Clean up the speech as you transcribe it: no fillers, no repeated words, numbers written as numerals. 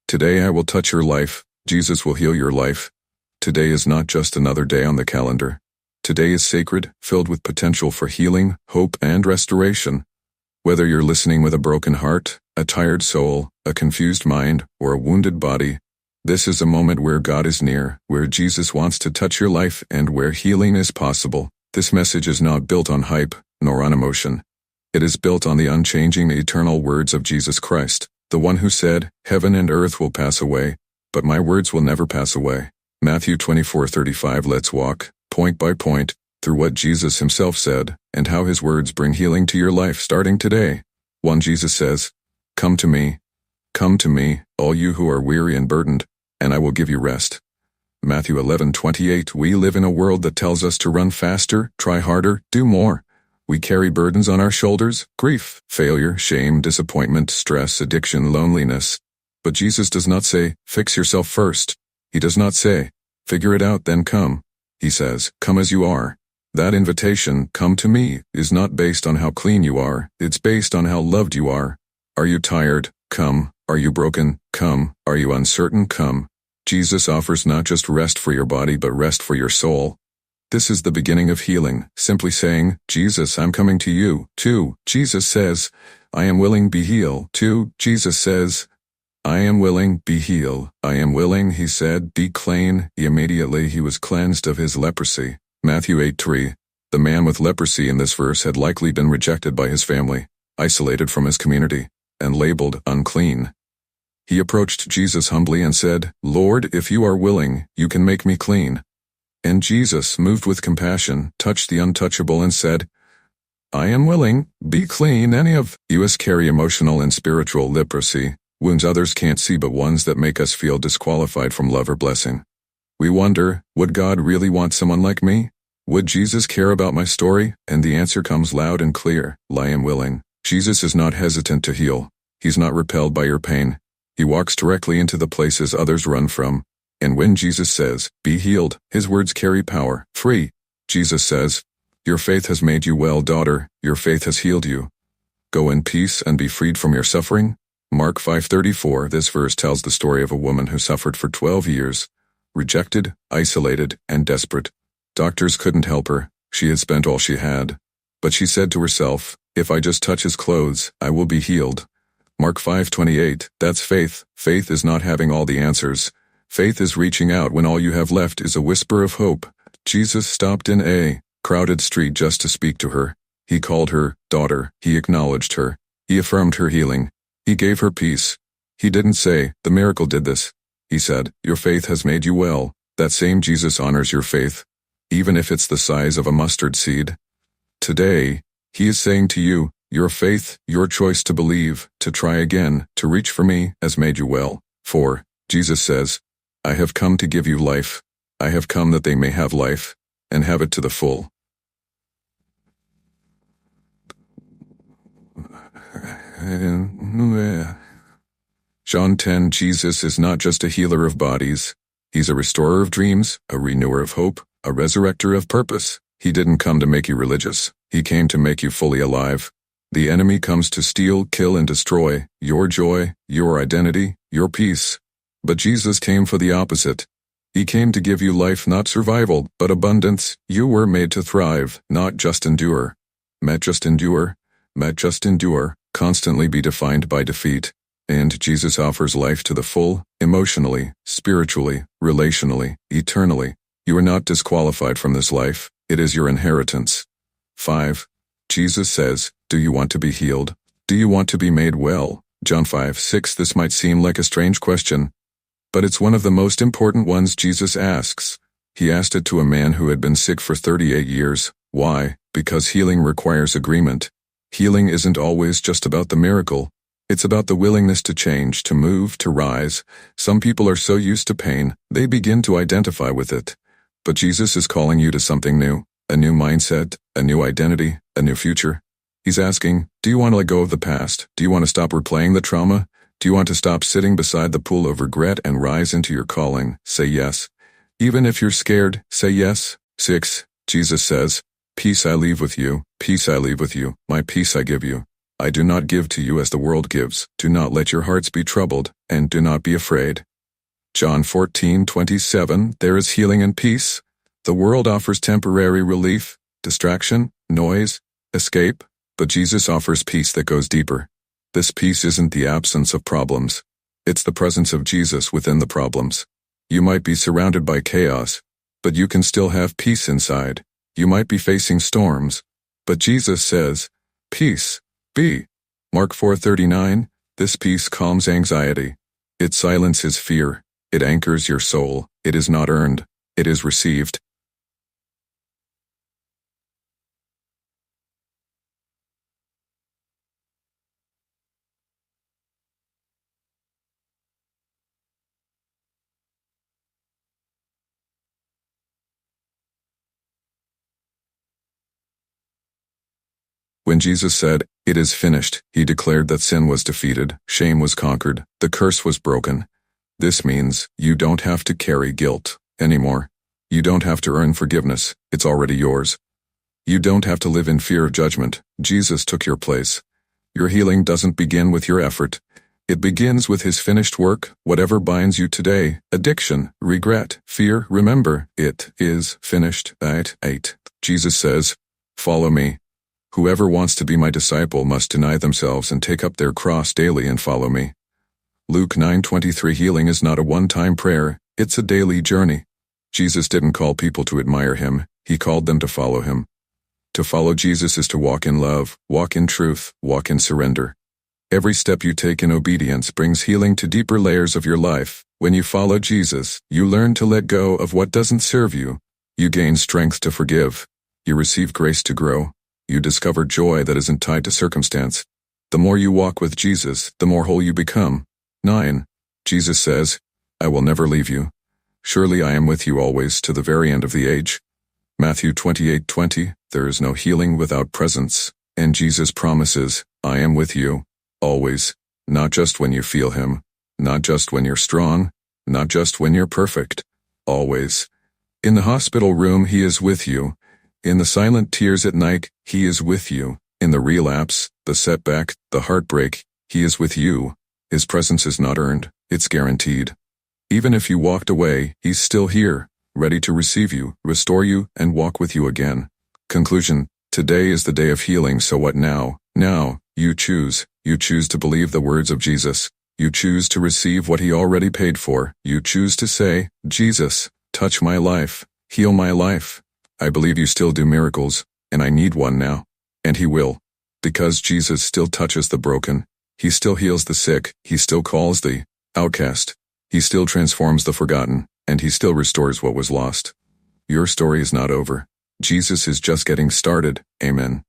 Today I will touch your life. Jesus will heal your life. Today is not just another day on the calendar. Today is sacred, filled with potential for healing, hope, and restoration. Whether you're listening with a broken heart, a tired soul, a confused mind, or a wounded body, this is a moment where God is near, where Jesus wants to touch your life, and where healing is possible. This message is not built on hype, nor on emotion. It is built on the unchanging, eternal words of Jesus Christ, the one who said, "Heaven and earth will pass away, but my words will never pass away." Matthew 24:35. Let's walk, point by point, through what Jesus himself said, and how his words bring healing to your life starting today. 1. Jesus says, Come to me, all you who are weary and burdened, and I will give you rest. Matthew 11:28. We live in a world that tells us to run faster, try harder, do more. We carry burdens on our shoulders: grief, failure, shame, disappointment, stress, addiction, loneliness. But Jesus does not say, fix yourself first. He does not say, figure it out, then come. He says, come as you are. That invitation, come to me, is not based on how clean you are. It's based on how loved you are. Are you tired? Come. Are you broken? Come. Are you uncertain? Come. Jesus offers not just rest for your body, but rest for your soul. This is the beginning of healing, simply saying, Jesus, I'm coming to you. 2. Jesus says, I am willing, be healed. 2. Jesus says, I am willing, be healed. I am willing, he said, be clean. Immediately he was cleansed of his leprosy. Matthew 8:3. The man with leprosy in this verse had likely been rejected by his family, isolated from his community, and labeled unclean. He approached Jesus humbly and said, Lord, if you are willing, you can make me clean. And Jesus, moved with compassion, touched the untouchable and said, I am willing, be clean. Any of us carry emotional and spiritual leprosy, wounds others can't see but ones that make us feel disqualified from love or blessing. We wonder, would God really want someone like me? Would Jesus care about my story? And the answer comes loud and clear, I am willing. Jesus is not hesitant to heal. He's not repelled by your pain. He walks directly into the places others run from. And when Jesus says, be healed, his words carry power. 3. Jesus says, your faith has made you well, daughter. Your faith has healed you. Go in peace and be freed from your suffering. Mark 5:34. This verse tells the story of a woman who suffered for 12 years, rejected, isolated, and desperate. Doctors couldn't help her. She had spent all she had. But she said to herself, if I just touch his clothes, I will be healed. Mark 5:28. That's faith. Faith is not having all the answers. Faith is reaching out when all you have left is a whisper of hope. Jesus stopped in a crowded street just to speak to her. He called her daughter. He acknowledged her. He affirmed her healing. He gave her peace. He didn't say, the miracle did this. He said, your faith has made you well. That same Jesus honors your faith, even if it's the size of a mustard seed. Today, he is saying to you, your faith, your choice to believe, to try again, to reach for me, has made you well. 4. Jesus says, I have come to give you life. I have come that they may have life, and have it to the full. John 10. Jesus is not just a healer of bodies. He's a restorer of dreams, a renewer of hope, a resurrector of purpose. He didn't come to make you religious. He came to make you fully alive. The enemy comes to steal, kill, and destroy your joy, your identity, your peace. But Jesus came for the opposite. He came to give you life, not survival, but abundance. You were made to thrive, not just endure. Met just endure. Constantly be defined by defeat. And Jesus offers life to the full, emotionally, spiritually, relationally, eternally. You are not disqualified from this life. It is your inheritance. 5. Jesus says, do you want to be healed? Do you want to be made well? John 5:6. This might seem like a strange question, but it's one of the most important ones Jesus asks. He asked it to a man who had been sick for 38 years. Why? Because healing requires agreement. Healing isn't always just about the miracle. It's about the willingness to change, to move, to rise. Some people are so used to pain, they begin to identify with it. But Jesus is calling you to something new, a new mindset, a new identity, a new future. He's asking, do you want to let go of the past? Do you want to stop replaying the trauma? Do you want to stop sitting beside the pool of regret and rise into your calling? Say yes. Even if you're scared, say yes. 6. Jesus says, peace I leave with you, peace I leave with you, my peace I give you. I do not give to you as the world gives. Do not let your hearts be troubled, and do not be afraid. John 14:27, there is healing and peace. The world offers temporary relief, distraction, noise, escape, but Jesus offers peace that goes deeper. This peace isn't the absence of problems. It's the presence of Jesus within the problems. You might be surrounded by chaos, but you can still have peace inside. You might be facing storms, but Jesus says, peace, be. Mark 4:39, this peace calms anxiety. It silences fear. It anchors your soul. It is not earned. It is received. When Jesus said, it is finished, he declared that sin was defeated, shame was conquered, the curse was broken. This means you don't have to carry guilt anymore. You don't have to earn forgiveness. It's already yours. You don't have to live in fear of judgment. Jesus took your place. Your healing doesn't begin with your effort. It begins with his finished work. Whatever binds you today, addiction, regret, fear, remember, it is finished. 8. Jesus says, follow me. Whoever wants to be my disciple must deny themselves and take up their cross daily and follow me. Luke 9:23 healing is not a one-time prayer, it's a daily journey. Jesus didn't call people to admire him, he called them to follow him. To follow Jesus is to walk in love, walk in truth, walk in surrender. Every step you take in obedience brings healing to deeper layers of your life. When you follow Jesus, you learn to let go of what doesn't serve you. You gain strength to forgive. You receive grace to grow. You discover joy that isn't tied to circumstance. The more you walk with Jesus, the more whole you become. 9. Jesus says, I will never leave you. Surely I am with you always to the very end of the age. Matthew 28:20, there is no healing without presence. And Jesus promises, I am with you, always, not just when you feel him, not just when you're strong, not just when you're perfect, always. In the hospital room, he is with you. In the silent tears at night, he is with you. In the relapse, the setback, the heartbreak, he is with you. His presence is not earned, it's guaranteed. Even if you walked away, he's still here, ready to receive you, restore you, and walk with you again. Conclusion, today is the day of healing, so what now? Now, you choose. You choose to believe the words of Jesus. You choose to receive what he already paid for. You choose to say, Jesus, touch my life, heal my life. I believe you still do miracles, and I need one now. And he will. Because Jesus still touches the broken. He still heals the sick. He still calls the outcast. He still transforms the forgotten, and he still restores what was lost. Your story is not over. Jesus is just getting started. Amen.